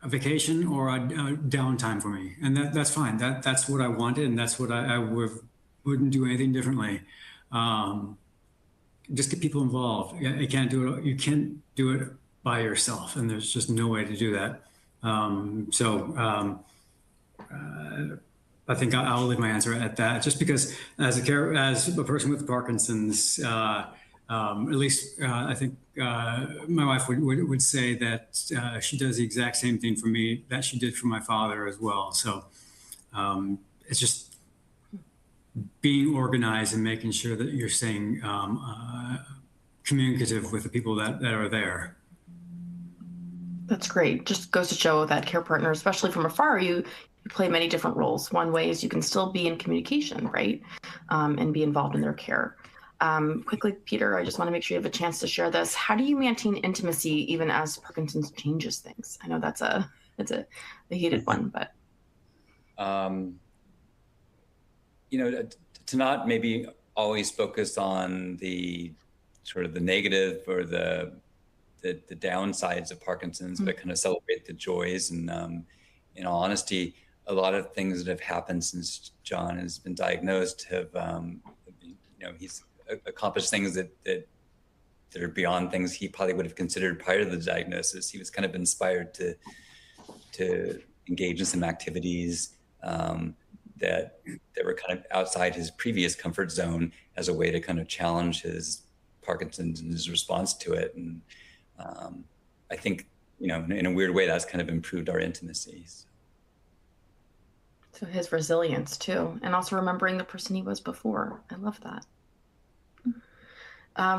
a vacation or a downtime for me, and that's fine. That's what I wanted, and that's what I wouldn't do anything differently. Just get people involved. You can't do it. You can't do it by yourself, and there's just no way to do that. I think I'll leave my answer at that, just because as a person with Parkinson's, at least I think my wife would say that she does the exact same thing for me that she did for my father as well. So it's just being organized and making sure that you're staying communicative with the people that are there. That's great. Just goes to show that care partner, especially from afar, you play many different roles. One way is you can still be in communication, right? And be involved in their care. Quickly, Peter, I just want to make sure you have a chance to share this. How do you maintain intimacy even as Parkinson's changes things? I know that's a heated one, but. To not maybe always focus on the sort of the negative or the downsides of Parkinson's, but kind of celebrate the joys. And in all honesty, a lot of things that have happened since John has been diagnosed have, he's accomplished things that are beyond things he probably would have considered prior to the diagnosis. He was kind of inspired to engage in some activities that were kind of outside his previous comfort zone as a way to kind of challenge his Parkinson's and his response to it. And I think, in a weird way, that's kind of improved our intimacies. So his resilience too, and also remembering the person he was before. I love that.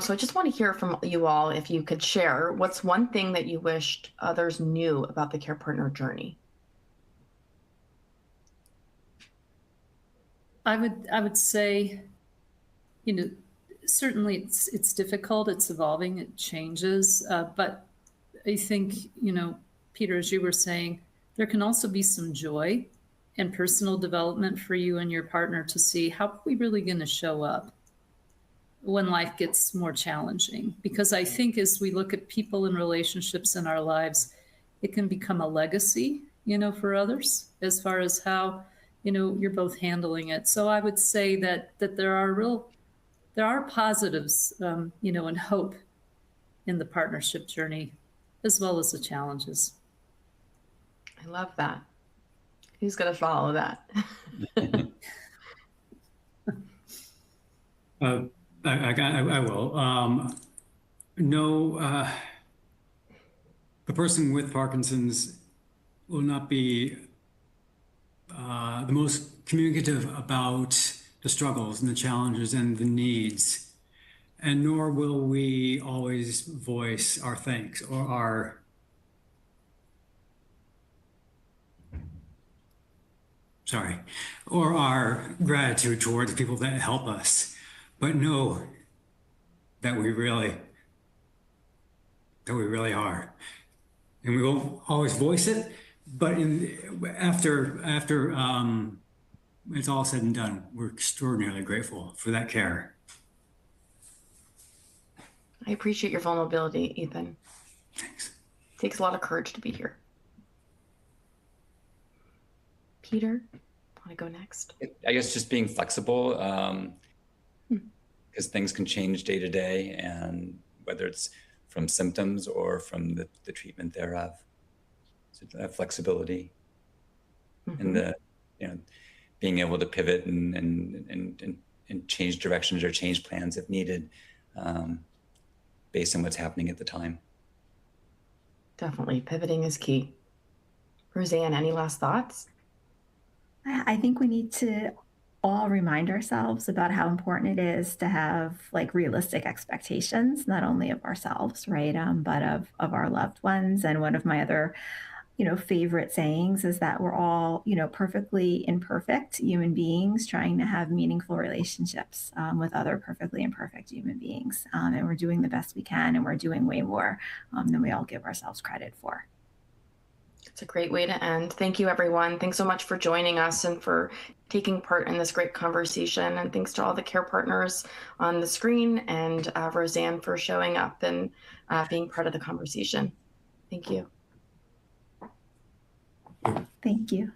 So I just want to hear from you all, if you could share, what's one thing that you wished others knew about the care partner journey? I would say, certainly it's difficult, it's evolving, it changes, but I think, Peter, as you were saying, there can also be some joy and personal development for you and your partner to see how are we really going to show up when life gets more challenging. Because I think as we look at people and relationships in our lives, it can become a legacy, for others as far as how, you're both handling it. So I would say that there are positives, and hope in the partnership journey, as well as the challenges. I love that. Who's going to follow that? I will. The person with Parkinson's will not be the most communicative about the struggles and the challenges and the needs, and nor will we always voice our thanks or our gratitude towards people that help us. but know that we really are. And we won't always voice it, but after it's all said and done, we're extraordinarily grateful for that care. I appreciate your vulnerability, Ethan. Thanks. It takes a lot of courage to be here. Peter, want to go next? I guess just being flexible, because things can change day to day, and whether it's from symptoms or from the treatment thereof. So that flexibility and the, being able to pivot and change directions or change plans if needed, based on what's happening at the time. Definitely. Pivoting is key. Roseanne, any last thoughts? I think we need to all remind ourselves about how important it is to have like realistic expectations, not only of ourselves, right, but of our loved ones. And one of my other, favorite sayings is that we're all, perfectly imperfect human beings trying to have meaningful relationships with other perfectly imperfect human beings. And we're doing the best we can, and we're doing way more than we all give ourselves credit for. It's a great way to end. Thank you, everyone. Thanks so much for joining us and for taking part in this great conversation. And thanks to all the care partners on the screen, and Roseanne for showing up and being part of the conversation. Thank you. Thank you.